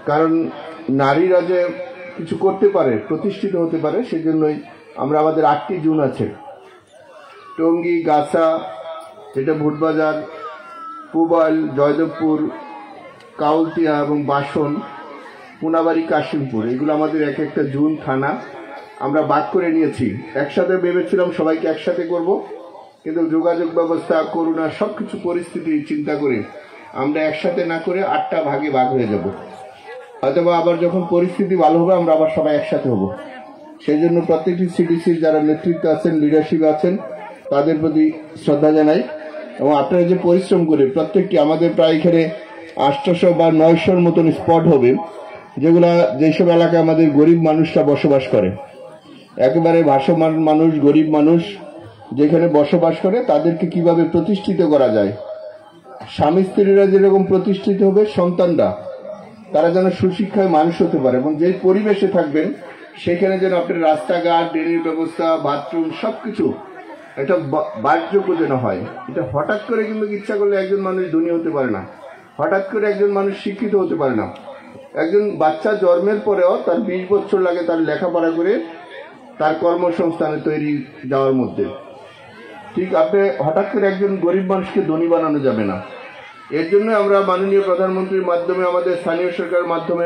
কারণ নারীরা যে কিছু করতে পারে, প্রতিষ্ঠিত হতে পারে, সেজন্যই আমরা আমাদের 8টি জোন আছে। টঙ্গী, গাছা, যেটা ভুটবাজার, পুবাইল, জয়দেবপুর, কাউলতিয়া এবং বাসন, পুনাবাড়ি, কাশিমপুর, এগুলো আমাদের এক একটা জোন থানা আমরা ভাগ করে নিয়েছি। একসাথে ভেবেছিলাম সবাইকে একসাথে করব, কিন্তু যোগাযোগ ব্যবস্থা, করোনা, সবকিছু পরিস্থিতি চিন্তা করে আমরা একসাথে না করে 8টা ভাগে ভাগ হয়ে যাব। হয়তোবা আবার যখন পরিস্থিতি ভালো হবে আমরা আবার সবাই একসাথে হব। সেই জন্য প্রত্যেকটি সিডিসির যারা নেতৃত্ব আছেন, লিডারশিপ আছেন, তাদের প্রতি শ্রদ্ধা জানাই। এবং আপনারা যে পরিশ্রম করে প্রত্যেকটি, আমাদের প্রায় এখানে 800 বা 900-র মতন স্পট হবে, যেগুলা যেসব এলাকায় আমাদের গরিব মানুষরা বসবাস করে, একেবারে ভাসমান মানুষ, গরিব মানুষ যেখানে বসবাস করে, তাদেরকে কিভাবে প্রতিষ্ঠিত করা যায়। স্বামী স্ত্রীরা যেরকম প্রতিষ্ঠিত হবে, সন্তানরা তারা যেন সুশিক্ষায় মানুষ হতে পারে, এবং যে পরিবেশে থাকবেন সেখানে যেন আপনার রাস্তাঘাট, ড্রেনের ব্যবস্থা, বাথরুম, সবকিছু এটা বাসযোগ্য যেন হয়। এটা হঠাৎ করে কিন্তু ইচ্ছা করলে একজন মানুষ ধনী হতে পারে না, হঠাৎ করে একজন মানুষ শিক্ষিত হতে পারে না। একজন বাচ্চা জন্মের পরেও তার 20 বছর লাগে তার লেখাপড়া করে তার কর্মসংস্থানে তৈরি যাওয়ার মধ্যে। ঠিক আপনি হঠাৎ করে একজন গরিব মানুষকে ধনী বানানো যাবে না। এর জন্য আমরা মাননীয় প্রধানমন্ত্রীর মাধ্যমে, আমাদের স্থানীয় সরকারের মাধ্যমে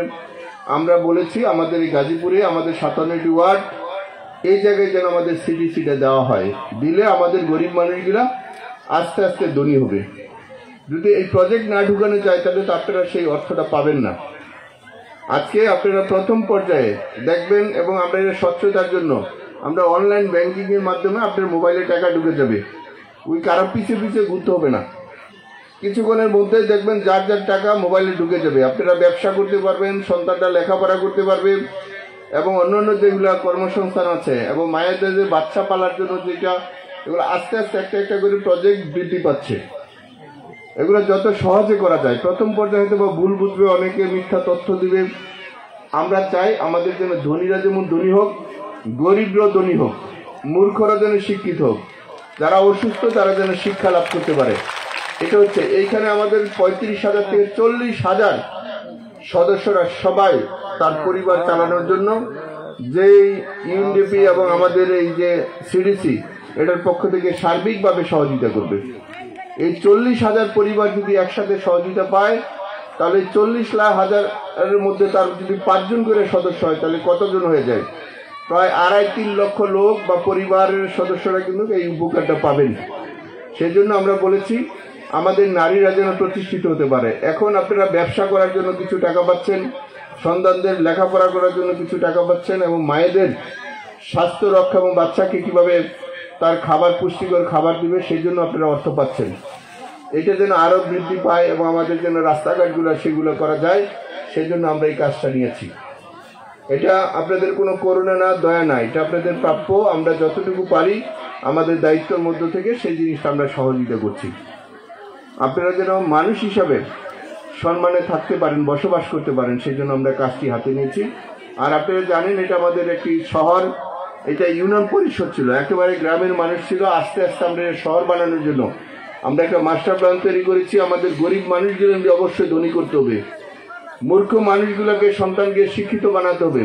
আমরা বলেছি, আমাদের এই গাজীপুরে আমাদের 57টি ওয়ার্ড, এই জায়গায় যেন আমাদের সিডিসিটা দেওয়া হয়। দিলে আমাদের গরিব মানুষগুলা আস্তে আস্তে ধনী হবে। যদি এই প্রজেক্ট না ঢুকানো যায় তাহলে তো আপনারা সেই অর্থটা পাবেন না। আজকে আপনারা প্রথম পর্যায়ে দেখবেন, এবং আমরা এর স্বচ্ছতার জন্য আমরা অনলাইন ব্যাংকিং এর মাধ্যমে আপনার মোবাইলে টাকা ঢুকে যাবে। ওই কারো পিছিয়ে পিছিয়ে ঘুরতে হবে না। কিছুক্ষণের মধ্যে দেখবেন যার যার টাকা মোবাইলে ঢুকে যাবে। আপনারা ব্যবসা করতে পারবেন, সন্তানটা লেখাপড়া করতে পারবে, এবং অন্যান্য যেগুলো কর্মসংস্থান আছে, এবং মায়েদের যে বাচ্চা পালার জন্য যেটা, এগুলো আস্তে আস্তে একটা একটা করে প্রজেক্ট বৃদ্ধি পাচ্ছে। এগুলো যত সহজে করা যায়। প্রথম পর্যায়ে হয়তো বা ভুল বুঝবে, অনেকে মিথ্যা তথ্য দিবে। আমরা চাই আমাদের যেন ধনীরা যেমন ধনী হোক, গরিবরাও ধনী হোক, মূর্খরা যেন শিক্ষিত হোক, যারা অসুস্থ তারা যেন শিক্ষা লাভ করতে পারে। এটা হচ্ছে এইখানে আমাদের 35,000 থেকে 40,000 সদস্যরা সবাই তার পরিবার চালানোর জন্য যে ইউএনডিপি এবং আমাদের এই যে সিডিসি, এটার পক্ষ থেকে সার্বিকভাবে সহযোগিতা করবে। এই 40,000 পরিবার যদি একসাথে সহযোগিতা পায়, তাহলে 40,000-এর মধ্যে তার যদি 5 জন করে সদস্য হয়, তাহলে কতজন হয়ে যায়? প্রায় 2.5-3 লক্ষ লোক বা পরিবারের সদস্যরা কিন্তু এই উপকারটা পাবেন। সেজন্য আমরা বলেছি আমাদের নারীরা যেন প্রতিষ্ঠিত হতে পারে। এখন আপনারা ব্যবসা করার জন্য কিছু টাকা পাচ্ছেন, সন্তানদের লেখাপড়া করার জন্য কিছু টাকা পাচ্ছেন, এবং মায়েদের স্বাস্থ্য রক্ষা এবং বাচ্চাকে কিভাবে তার খাবার, পুষ্টিকর খাবার দিবে, সেই জন্য আপনারা অর্থ পাচ্ছেন। এটা যেন আরো বৃদ্ধি পায় এবং আমাদের যেন রাস্তাঘাটগুলো সেগুলো করা যায়, সেই জন্য আমরা এই কাজটা নিয়েছি। এটা আপনাদের কোনো করুণা না, দয়া না, এটা আপনাদের প্রাপ্য। আমরা যতটুকু পারি আমাদের দায়িত্বের মধ্য থেকে সেই জিনিসটা আমরা সহযোগিতা করছি। আপনারা যেন মানুষ হিসাবে সম্মানে থাকতে পারেন, বসবাস করতে পারেন, সেই জন্য আমরা কাজটি হাতে নিয়েছি। আর আপনারা জানেন এটা আমাদের একটি শহর, এটা ইউনিয়ন পরিষদ ছিল, একেবারে গ্রামের মানুষ ছিল। আস্তে আস্তে আমরা শহর বানানোর জন্য আমরা একটা মাস্টার প্ল্যান তৈরি করেছি। আমাদের গরিব মানুষগুলোকে অবশ্যই ধনী করতে হবে, মূর্খ মানুষগুলোকে, সন্তানকে শিক্ষিত বানাতে হবে,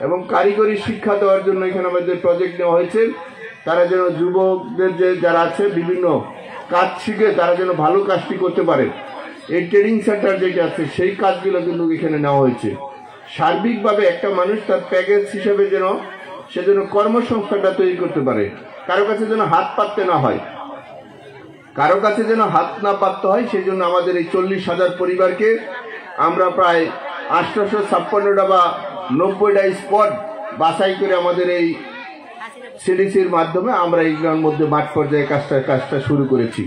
এবং কারিগরি শিক্ষা দেওয়ার জন্য এখানে আমাদের প্রজেক্ট নেওয়া হয়েছে। তারা যেন যুবকদের যে যারা আছে বিভিন্ন কাজ শিখে তারা যেন ভালো কাজটি করতে পারে। এই ট্রেনিং সেন্টার যেটা আছে সেই কাজগুলো কিন্তু এখানে নেওয়া হয়েছে। সার্বিকভাবে একটা মানুষ তার প্যাকেজ হিসেবে যেন সে যেন কর্মসংস্থানটা তৈরি করতে পারে, কারো কাছে যেন হাত পাততে না হয়, কারো কাছে যেন হাত না পাততে হয়। সেই জন্য আমাদের এই 40,000 পরিবারকে আমরা প্রায় 856টা বা 90টা স্পট বাছাই করে আমাদের এই সিডিসির মাধ্যমে আমরা এইগুলোর মধ্যে মাঠ পর্যায়ে কাজটা শুরু করেছি।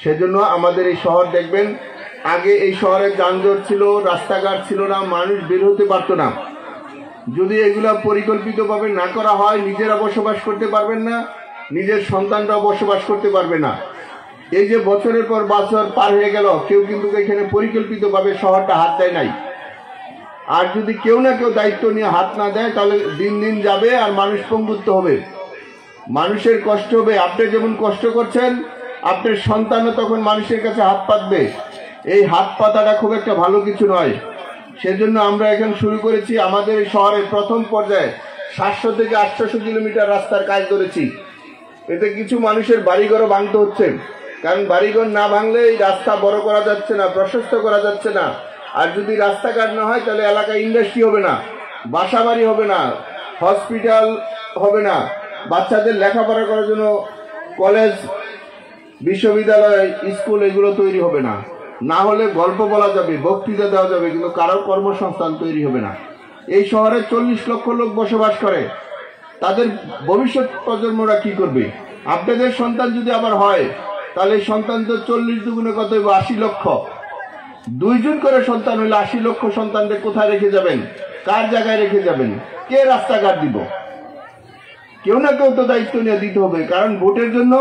সেজন্য আমাদের এই শহর দেখবেন, আগে এই শহরে যানজট ছিল, রাস্তাঘাট ছিল না, মানুষ বের হতে পারত না। যদি এগুলা পরিকল্পিতভাবে না করা হয়, নিজেরা বসবাস করতে পারবেন না, নিজের সন্তানরাও বসবাস করতে পারবে না। এই যে বছরের পর বছর পার হয়ে গেল, কেউ কিন্তু এখানে পরিকল্পিতভাবে শহরটা হাত দেয় নাই। আর যদি কেউ না কেউ দায়িত্ব নিয়ে হাত না দেয়, তাহলে দিন দিন যাবে আর মানুষ পঙ্গুত্ব হবে, মানুষের কষ্ট হবে। আপনি যেমন কষ্ট করছেন, আপনার সন্তানও তখন মানুষের কাছে হাত পাতবে। এই হাত পাতাটা খুব একটা ভালো কিছু নয়। সেজন্য আমরা এখন শুরু করেছি আমাদের শহরের প্রথম পর্যায়ে 700 থেকে 800 কিলোমিটার রাস্তার কাজ করেছি। এতে কিছু মানুষের বাড়িঘরও ভাঙতে হচ্ছে, কারণ বাড়িঘর না ভাঙলে এই রাস্তা বড় করা যাচ্ছে না, প্রশস্ত করা যাচ্ছে না। আর যদি রাস্তাঘাট না হয় তাহলে এলাকায় ইন্ডাস্ট্রি হবে না, বাসা বাড়ি হবে না, হসপিটাল হবে না, বাচ্চাদের লেখাপড়া করার জন্য কলেজ, বিশ্ববিদ্যালয়, স্কুল এগুলো তৈরি হবে না। না হলে গল্প বলা যাবে, বক্তৃতা দেওয়া যাবে, কিন্তু কারোর কর্মসংস্থান তৈরি হবে না। এই শহরে 40 লক্ষ লোক বসবাস করে, তাদের ভবিষ্যৎ প্রজন্মরা কি করবে? আপনাদের সন্তান যদি আবার হয় তাহলে সন্তান তো 40 দুগুণে কত হইব? 80 লক্ষ। 2 জন করে সন্তান হইলে 80 লক্ষ সন্তানদের কোথায় রেখে যাবেন? কার জায়গায় রেখে যাবেন? কে রাস্তাঘাট দিব? কেউ না কেউ তো দায়িত্ব নিয়ে দিতে হবে, কারণ ভোটের জন্য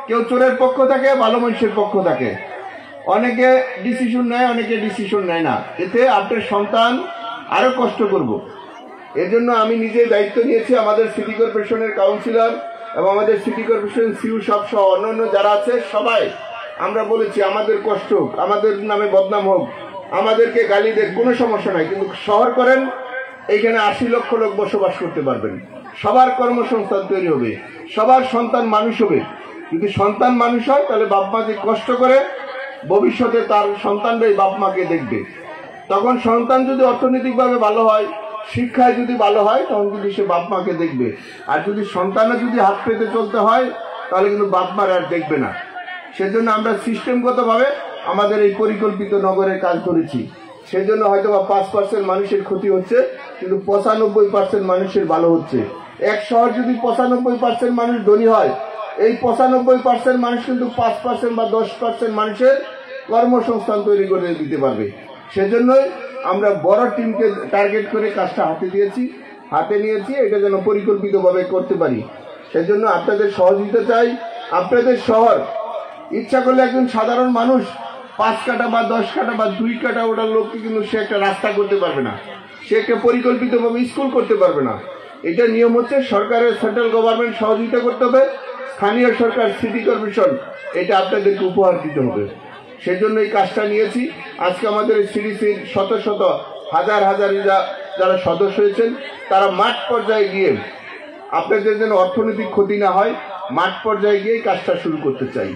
কেউ চোরের পক্ষ থাকে, ভালো মানুষের পক্ষ থাকে। অনেকে ডিসিশন নেয়, অনেকে ডিসিশন নেয় না। এতে আপনার সন্তান আরো কষ্ট করব। এর জন্য আমি নিজে দায়িত্ব নিয়েছি। আমাদের সিটি কর্পোরেশনের কাউন্সিলর এবং আমাদের সিটি কর্পোরেশন সিইও সব সহ অন্যান্য যারা আছে সবাই আমরা বলেছি আমাদের কষ্ট হোক, আমাদের নামে বদনাম হোক, আমাদেরকে গালি দেন, কোনো সমস্যা নাই, কিন্তু শহর করেন, এইখানে 80 লক্ষ লোক বসবাস করতে পারবেন, সবার কর্মসংস্থান তৈরি হবে, সবার সন্তান মানুষ হবে। যদি সন্তান মানুষ হয় তাহলে বাপ মা যে কষ্ট করে ভবিষ্যতে তার সন্তানরাই বাপ মাকে দেখবে। তখন সন্তান যদি অর্থনৈতিকভাবে ভালো হয়, শিক্ষায় যদি ভালো হয়, তখন কিন্তু সে বাপ মাকে দেখবে। আর যদি সন্তানের যদি হাত পেতে চলতে হয় তাহলে কিন্তু বাপ মার আর দেখবে না। সেজন্য আমরা সিস্টেমগতভাবে আমাদের এই পরিকল্পিত নগরের কাজ করেছি। সেজন্য হয়তো বা 5% মানুষের ক্ষতি হচ্ছে, কিন্তু 95% মানুষের ভালো হচ্ছে। এক শহর যদি 95% মানুষ ধনী হয়, এই 95% মানুষ কিন্তু 5% বা 10% মানুষের কর্মসংস্থান তৈরি করে দিতে পারবে। সেজন্যই আমরা বড় টিমকে টার্গেট করে কাজটা হাতে নিয়েছি, এটা যেন পরিকল্পিতভাবে করতে পারি। সেজন্য আপনাদের সহযোগিতা চাই। আপনাদের শহর ইচ্ছা করলে একজন সাধারণ মানুষ 5 কাঠা বা 10 কাঠা বা 2 কাঠা ওটার লোককে কিন্তু সে একটা রাস্তা করতে পারবে না, সে একটা পরিকল্পিতভাবে স্কুল করতে পারবে না। এটা নিয়ম হচ্ছে সরকারের, সেন্ট্রাল গভর্নমেন্ট সহযোগিতা করতে হবে, স্থানীয় সরকার, সিটি কর্পোরেশন, এটা আপনাদেরকে উপহার দিতে হবে। সেজন্য এই কাজটা নিয়েছি। আজকে আমাদের এই সিডিসির শত শত হাজার হাজার যারা সদস্য হয়েছেন, তারা মাঠ পর্যায়ে গিয়ে আপনাদের যেন অর্থনৈতিক ক্ষতি না হয়, মাঠ পর্যায়ে গিয়ে কাজটা শুরু করতে চাই।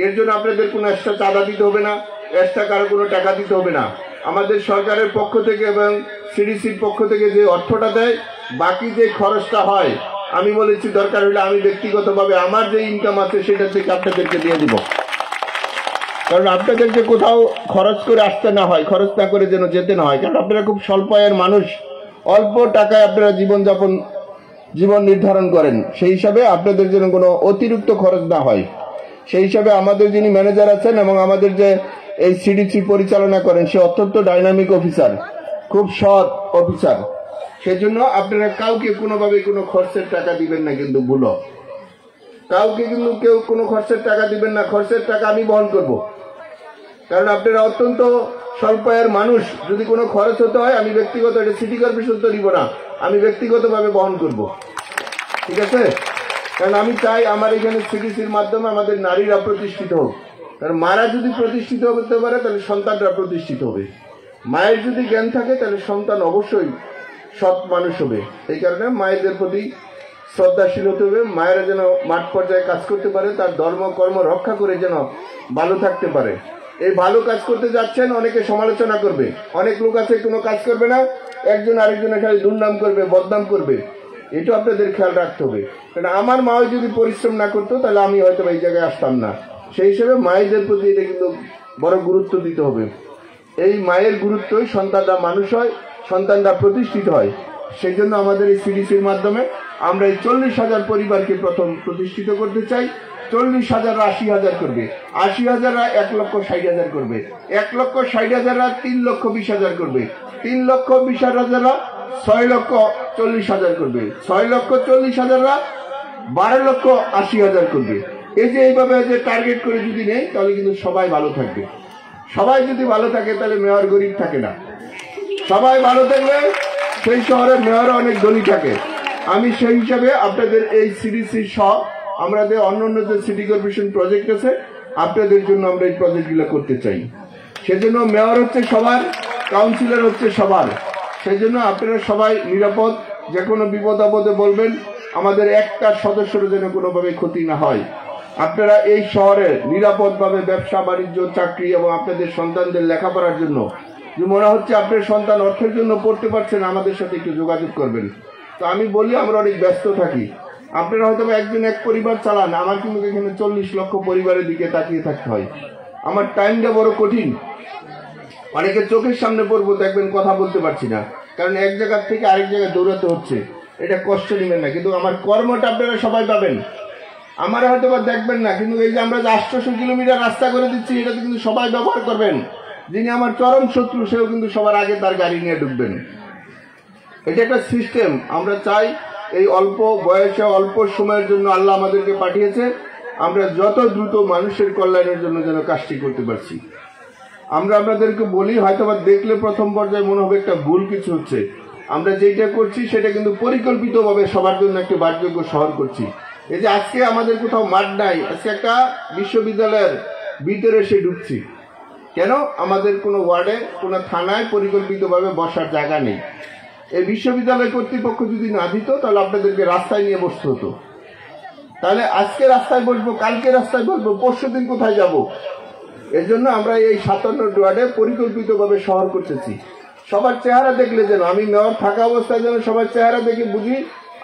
এর জন্য আপনাদের কোনো এক্সট্রা চাঁদা দিতে হবে না, এক্সট্রা কারো কোনো টাকা দিতে হবে না। আমাদের সরকারের পক্ষ থেকে এবং সিডিসির পক্ষ থেকে যে অর্থটা দেয়, বাকি যে খরচটা হয়, আমি বলেছি দরকার হলে আমি ব্যক্তিগতভাবে আমার যে ইনকাম আছে সেটা থেকে আপনাদেরকে দিয়ে দিব। কারণ আপনাদেরকে কোথাও খরচ করে আসতে না হয়, খরচ না করে যেন যেতে না হয়। কারণ আপনারা খুব স্বল্প আয়ের মানুষ, অল্প টাকায় আপনারা জীবন নির্ধারণ করেন। সেই হিসাবে আপনাদের যেন কোনো অতিরিক্ত খরচ না হয়, সেই হিসাবে আমাদের যিনি ম্যানেজার আছেন এবং আমাদের যে এই সিডিসি পরিচালনা করেন, সে অত্যন্ত ডাইনামিক অফিসার, খুব সৎ অফিসার। সেজন্য আপনারা কাউকে কোনোভাবে কোনো খরচের টাকা দিবেন না, কিন্তু ভুলো কাউকে কিন্তু কেউ কোনো খরচের টাকা দিবেন না। খরচের টাকা আমি বহন করব, কারণ আপনারা অত্যন্ত স্বল্প আয়ের মানুষ। যদি কোনো খরচ হতে হয়, আমি ব্যক্তিগত, এটা সিটি কর্পোরেশন তো নিব না, আমি ব্যক্তিগতভাবে বহন করব, ঠিক আছে? কারণ আমি চাই আমার এখানে সিডিসির মাধ্যমে আমাদের নারীরা প্রতিষ্ঠিত হোক। কারণ মারা যদি প্রতিষ্ঠিত হতে পারে তাহলে সন্তানরা প্রতিষ্ঠিত হবে। মায়ের যদি জ্ঞান থাকে তাহলে সন্তান অবশ্যই সৎ মানুষ হবে। এই কারণে মায়েদের প্রতি শ্রদ্ধাশীল হতে হবে। মায়েরা যেন মাঠ পর্যায়ে কাজ করতে পারে, তার ধর্ম কর্ম রক্ষা করে যেন ভালো থাকতে পারে। এই ভালো কাজ করতে যাচ্ছেন, অনেকে সমালোচনা করবে, অনেক লোক আছে কোনো কাজ করবে না, একজন আরেকজনের খালি দুর্নাম করবে, বদনাম করবে। এটা আপনাদের খেয়াল রাখতে হবে। কারণ আমার মাও যদি পরিশ্রম না করতো তাহলে আমি হয়তো এই জায়গায় আসতাম না। সেই হিসেবে মায়েদের প্রতি এটা কিন্তু বড় গুরুত্ব দিতে হবে। এই মায়ের গুরুত্বই সন্তানরা মানুষ হয়, সন্তানরা প্রতিষ্ঠিত হয়। সেই জন্য আমাদের এই সিডিসির মাধ্যমে আমরা এই 40,000 পরিবারকে প্রথম প্রতিষ্ঠিত করতে চাই। 40,000 80,000 করবে, 80,000 1,60,000 করবে, 1,60,000 3,20,000 করবে, 3,20,000 6,40,000 করবে, 6,40,000 12,80,000 করবে। এই যে এইভাবে যে টার্গেট করে যদি নেই তাহলে কিন্তু সবাই ভালো থাকবে। সবাই যদি ভালো থাকে তাহলে মেয়র গরিব থাকে না। সবাই ভালো থাকলে সেই শহরের মেয়র অনেক ধনী থাকে। আমি সেই হিসাবে আপনাদের এই সিডিসি সহ আমাদের অন্যান্য যে সিটি কর্পোরেশন প্রজেক্ট আছে, আপনাদের জন্য আমরা এই প্রজেক্টগুলো করতে চাই। সেজন্য মেয়র হচ্ছে সবার, কাউন্সিলর হচ্ছে সবার। সেই জন্য আপনারা সবাই নিরাপদ, যে কোনো বিপদ আপদে বলবেন, আমাদের একটা সদস্যের যেন কোনোভাবে ক্ষতি না হয়। আপনারা এই শহরে নিরাপদভাবে ব্যবসা বাণিজ্য চাকরি এবং আপনাদের সন্তানদের লেখাপড়ার জন্য যে মনে হচ্ছে আপনার সন্তান অর্থের জন্য পড়তে পারছেন, আমাদের সাথে একটু যোগাযোগ করবেন। তো আমি বলি আমরা অনেক ব্যস্ত থাকি, আপনারা হয়তো একজন এক পরিবার চালান, আমার কিন্তু এখানে 40 লক্ষ পরিবারের দিকে তাকিয়ে থাকতে হয়। আমার টাইমটা বড় কঠিন, অনেকের চোখের সামনে পড়বো দেখবেন কথা বলতে পারছি না, কারণ এক জায়গা থেকে আরেক জায়গায় দৌড়াতে হচ্ছে। এটা কষ্ট নেবেন না, কিন্তু আমার কর্মটা আপনারা সবাই পাবেন। আমার হয়তো বা দেখবেন না, কিন্তু এই যে আমরা যে 800 কিলোমিটার রাস্তা করে দিচ্ছি, এটাতে কিন্তু সবাই ব্যবহার করবেন। যিনি আমার চরম শত্রু, সেও কিন্তু সবার আগে তার গাড়ি নিয়ে ঢুকবেন। এটা একটা সিস্টেম। আমরা চাই এই অল্প বয়সে অল্প সময়ের জন্য আল্লাহ আমাদেরকে পাঠিয়েছে, আমরা যত দ্রুত মানুষের কল্যাণের জন্য যেন কাজটি করতে পারছি। আমরা আপনাদেরকে বলি, হয়তো বা দেখলে প্রথম পর্যায়ে মনে হবে একটা ভুল কিছু হচ্ছে। আমরা যেটা করছি সেটা কিন্তু পরিকল্পিতভাবে সবার জন্য একটা বাসযোগ্য শহর করছি। এই যে আজকে আমাদের কোথাও মাঠ নাই, আজকে একটা বিশ্ববিদ্যালয়ের ভিতরে এসে ঢুকছি কেন? আমাদের কোনো ওয়ার্ডে কোনো থানায় পরিকল্পিতভাবে বসার জায়গা নেই। এই বিশ্ববিদ্যালয় কর্তৃপক্ষ যদি না দিত, তাহলে আপনাদেরকে রাস্তায় নিয়ে বসতে হতো। তাহলে আজকে রাস্তায় বসবো, কালকে রাস্তায় বসবো, পরশুদিন কোথায় যাব? এর জন্য আমরা এই 57 ওয়ার্ডে পরিকল্পিতভাবে শহর করতেছি। সবার চেহারা দেখলে যেন, আমি মেয়র থাকা অবস্থায় যেন সবার চেহারা দেখে বুঝি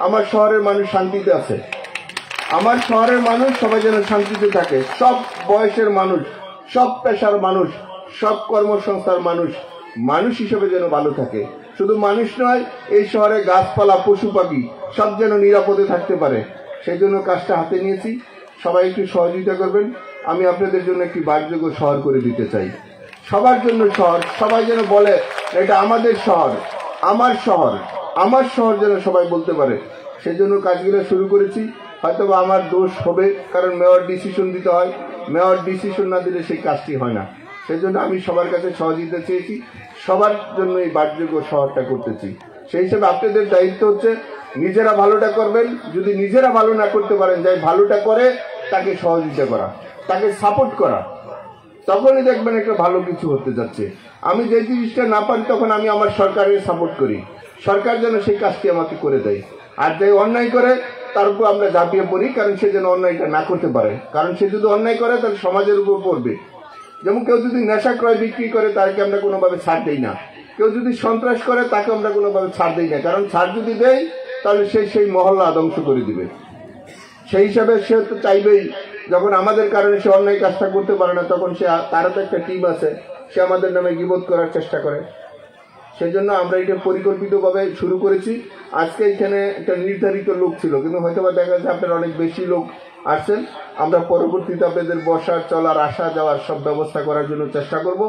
আমার শহরের মানুষ শান্তিতে আছে, আমার শহরের মানুষ সবাই যেন শান্তিতে থাকে। সব বয়সের মানুষ, সব পেশার মানুষ, সব কর্মসংস্থার মানুষ, মানুষ হিসেবে যেন ভালো থাকে। শুধু মানুষ নয়, এই শহরে গাছপালা পশু পাখি সব যেন নিরাপদে থাকতে পারে। সেই জন্য কাজটা হাতে নিয়েছি। সবাই একটু সহযোগিতা করবেন। আমি আপনাদের জন্য একটি বাসযোগ্য শহর করে দিতে চাই, সবার জন্য শহর। সবাই যেন বলে এটা আমাদের শহর, আমার শহর, আমার শহর যেন সবাই বলতে পারে। সেই জন্য কাজগুলো শুরু করেছি। হয়তো আমার দোষ হবে, কারণ মেয়র ডিসিশন দিতে হয়, মেয়র ডিসিশন না দিলে সেই কাজটি হয় না। সেই জন্য আমি সবার কাছে সহযোগিতা চেয়েছি, সবার জন্য এই বাসযোগ্য শহরটা করতেছি। সেই হিসেবে আপনাদের দায়িত্ব হচ্ছে নিজেরা ভালোটা করবেন। যদি নিজেরা ভালো না করতে পারেন, যাই ভালোটা করে তাকে সহযোগিতা করা, তাকে সাপোর্ট করা, তখনই দেখবেন একটা ভালো কিছু হতে যাচ্ছে। আমি যে জিনিসটা না পারি, তখন আমি আমার সরকারের সাপোর্ট করি, সরকার যেন সেই কাজটি আমাকে করে দেয়। আর যে অন্যায় করে তার উপর আমরা ঝাঁপিয়ে পড়ি, কারণ সে যেন অন্যায়টা না করতে পারে। কারণ সে যদি অন্যায় করে তাহলে সমাজের উপর পড়বে। যেমন কেউ যদি নেশা ক্রয় বিক্রি করে, তাকে আমরা কোনোভাবে ছাড় দেই না। কেউ যদি সন্ত্রাস করে, তাকে আমরা কোনোভাবে ছাড় দেই না, কারণ ছাড় যদি দেয় তাহলে সেই মহল্লা ধ্বংস করে দিবে। সেই হিসাবে সে তো চাইবেই, যখন আমাদের কারণে সে অন্যায় কাজটা করতে পারে না, তখন সে, তারও তো একটা টিম আছে, সে আমাদের নামে গীবত করার চেষ্টা করে। সেই জন্য আমরা এটা পরিকল্পিতভাবে শুরু করেছি। আজকে এখানে একটা নির্ধারিত লোক ছিল, কিন্তু হয়তো বা দেখা যাচ্ছে আপনার অনেক বেশি লোক আসছেন। আমরা পরবর্তীতে আপনাদের বসার, চলার, আসা যাওয়ার সব ব্যবস্থা করার জন্য চেষ্টা করব।